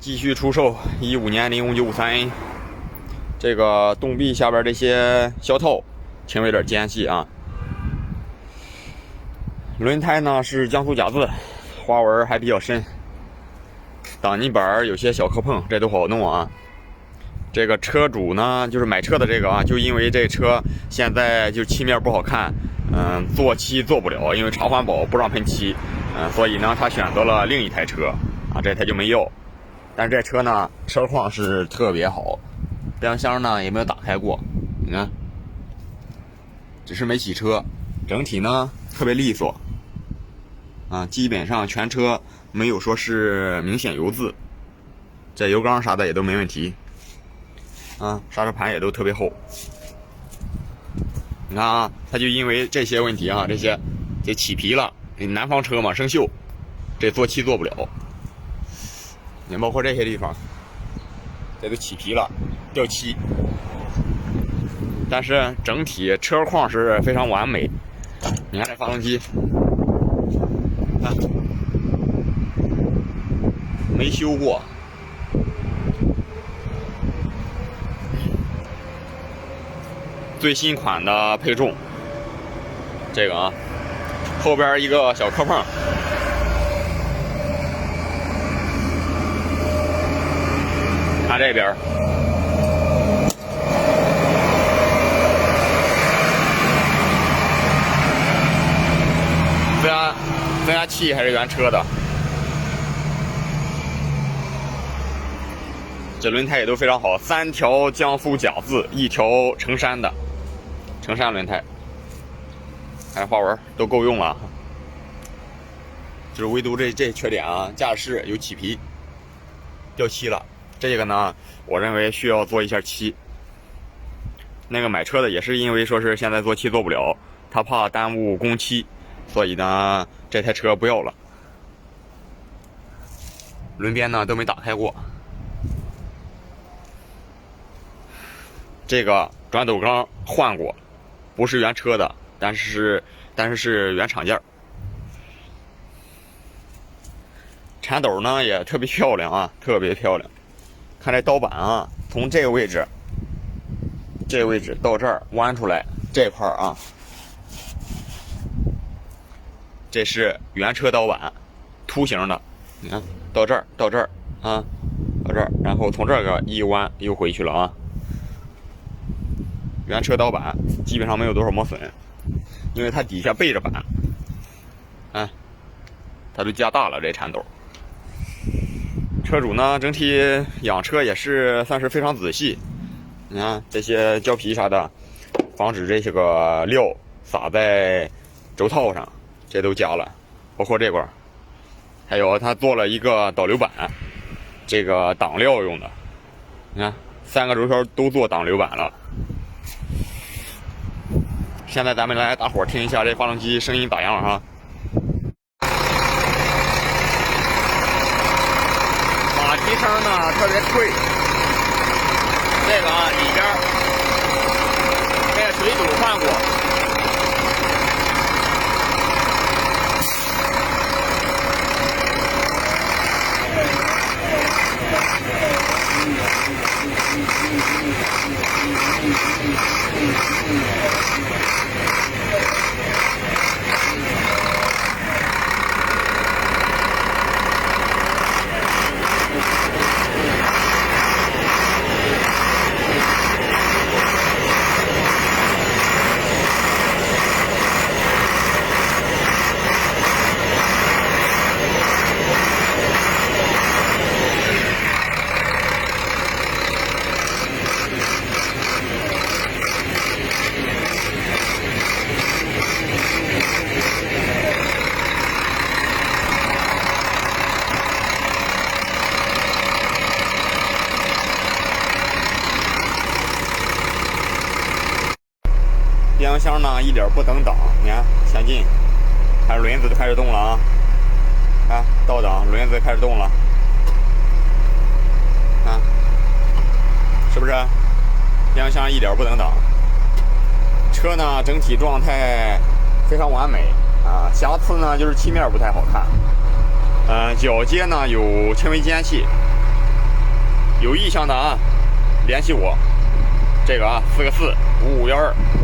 继续出售15年05953A， 这个洞壁下边这些销套轻微有点间隙啊。轮胎呢是江苏假字，花纹还比较深。挡泥板有些小磕碰，这都好弄啊。这个车主呢，就是买车的这个啊，就因为这车现在就漆面不好看，做漆做不了，因为长环保不让喷漆，所以呢他选择了另一台车啊，这台就没要。但是这车呢，车况是特别好，变速箱呢也没有打开过，你看，只是没洗车，整体呢特别利索，啊，基本上全车没有说是明显油渍，这油缸啥的也都没问题，啊，刹车盘也都特别厚。你看啊，它就因为这些问题啊，这起皮了，南方车嘛生锈，这做漆做不了。你包括这些地方，这都起皮了，掉漆。但是整体车况是非常完美。你看这发动机，看没修过，最新款的配重，这个啊，后边一个小磕碰。看这边，增压器还是原车的，这轮胎也都非常好，3条江苏假字，1条成山的，成山轮胎，看花纹都够用了，就是唯独这缺点啊，驾驶有起皮，掉漆了。这个呢，我认为需要做一下漆。那个买车的也是因为说是现在做漆做不了，他怕耽误工期，所以呢这台车不要了。轮边呢都没打开过。这个转斗缸换过，不是原车的，但是是原厂件。铲斗呢也特别漂亮啊，特别漂亮。看这刀板啊，从这个位置到这儿弯出来这块啊，这是原车刀板，凸形的。你看到这儿啊，到这儿，然后从这个一弯又回去了啊。原车刀板基本上没有多少磨损，因为它底下背着板，它都加大了这铲斗。车主呢，整体养车也是算是非常仔细。你看这些胶皮啥的，防止这些个料撒在轴套上，这都加了。包括这块，还有他做了一个导流板，这个挡料用的。你看3个轴条都做挡流板了。现在咱们来大伙听一下这发动机声音咋样哈。马蹄声呢特别脆，这个啊里边这个水阻换过，变速箱呢一点不等档，你看前进，看轮子都开始动了啊！看倒档，轮子开始动了，看是不是？变速箱一点不等档。车呢整体状态非常完美啊，瑕疵呢就是漆面不太好看，铰接呢有轻微间隙，有意向的啊，联系我。这个啊，4个45512。